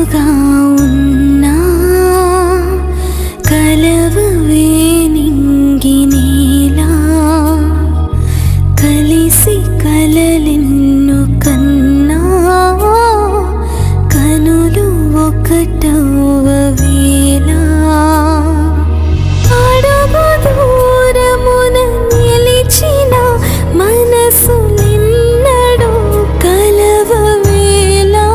కలిసినట్టుగా ఉన్నా కలవవే నింగి నీలా కలిసి కలలెన్ను కన్నా కనులు ఒకటవ్వవేలా అడుగు దూరమున నిలిచిన మనసులెన్నడూ కలవవేలా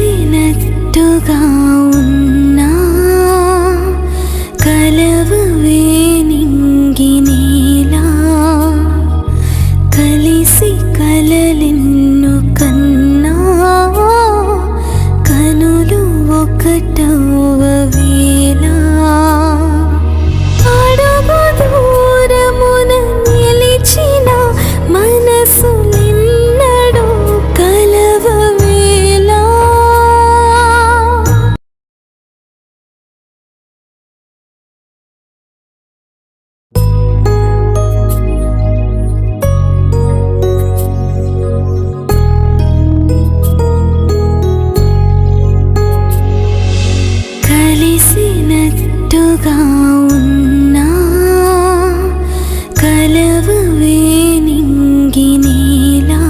కలిసినట్టుగా ఉన్నా కలవవే నింగి నీలా కలిసి కలలెన్ను కన్నా కనులు ఒకటవ్వవేలా అడుగు దూరమున నిలిచిన మనసులెన్నడూ కలవవేలా కలిసినట్టుగా ఉన్నా కలవవే నింగి నీలా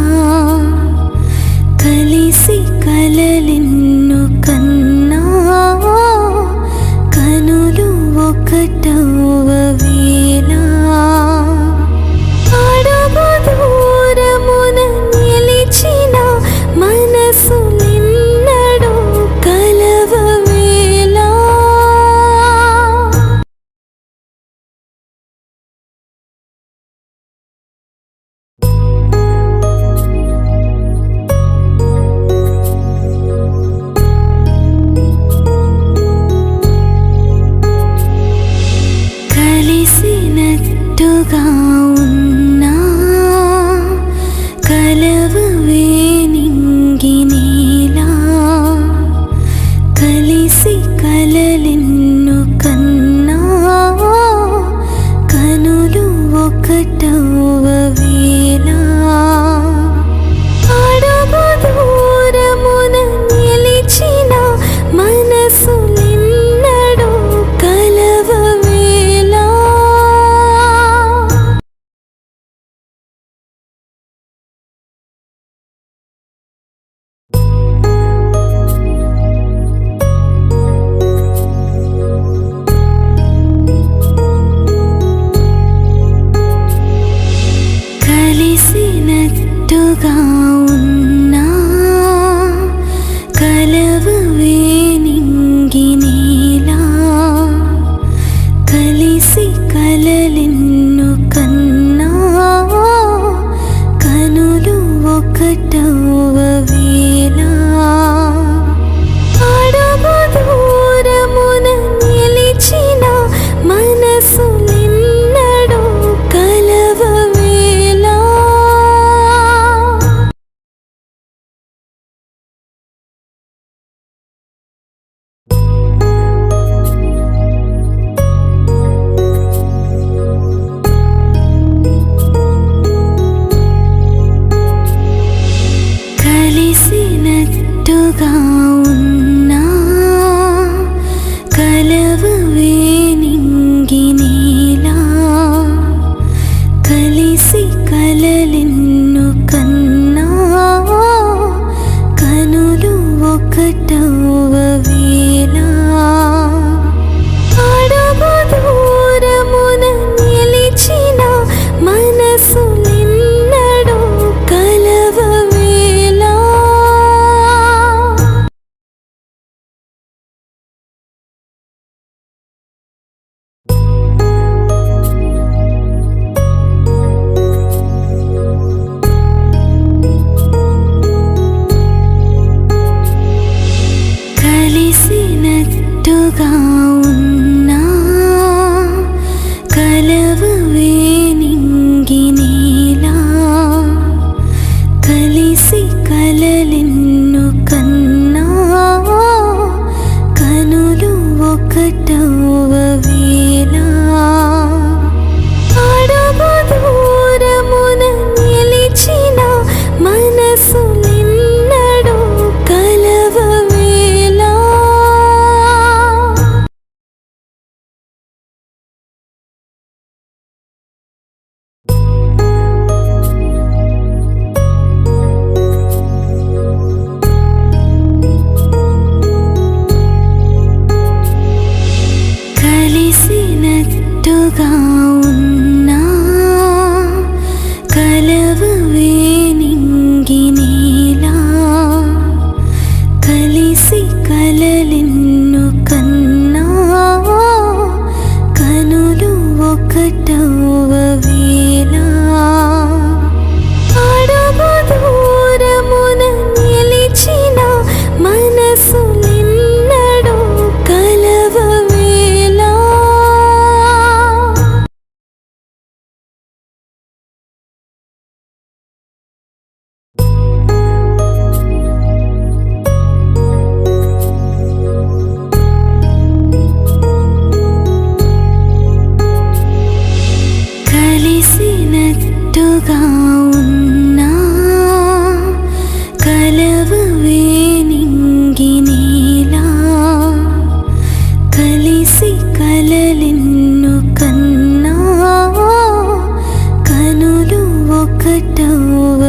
కలిసి కలలెన్ను కన్నా కనులు ఒకటవ్వవేలా అడుగు దూరమున నిలిచిన మనసులెన్నడూ కలవవేలా కలిసినట్టుగా ఉన్నా కలవవే నింగి నీలా కలిసి కలలెన్ను కన్నా కనులు ఒకటవ్వవేలా అడుగు దూరమున నిలిచిన మనసులెన్నడూ కలవవేలా కలిసినట్టుగా ఉన్నా కలవవే నింగి నీలా కలిసి కలలెన్ను కన్నా కనులు ఒకటవ్వవేలా అడుగు దూరమున నిలిచిన మనసులెన్నడూ కలవవేలా కలిసినట్టుగా ఉన్నా కలవవే నింగి నీలా కలిసి కలలెన్ను కన్నా కనులు ఒకటవ్వవేలా అడుగు దూరమున నిలిచిన మనసులెన్నడూ కలవవేలా కలలెన్ను కన్నా కనులు ఒకటవ వేళ అడుగు దూరమున నిలిచిన మనసులెన్నడూ కలవ వేళ కలిసినట్టుగా ఉన్నా కలవవే నింగినేలా కలిసి కలలెన్ను కన్నా కనులు ఒకటవ వేళ అడుగు దూరమున నిలిచిన మనసులెన్నడూ కలవ వేళ కలిసినట్టుగా ఉన్నా కలవవే నింగినేలా కలిసి కలలెన్ను కన్నా కనులు ఒకటవ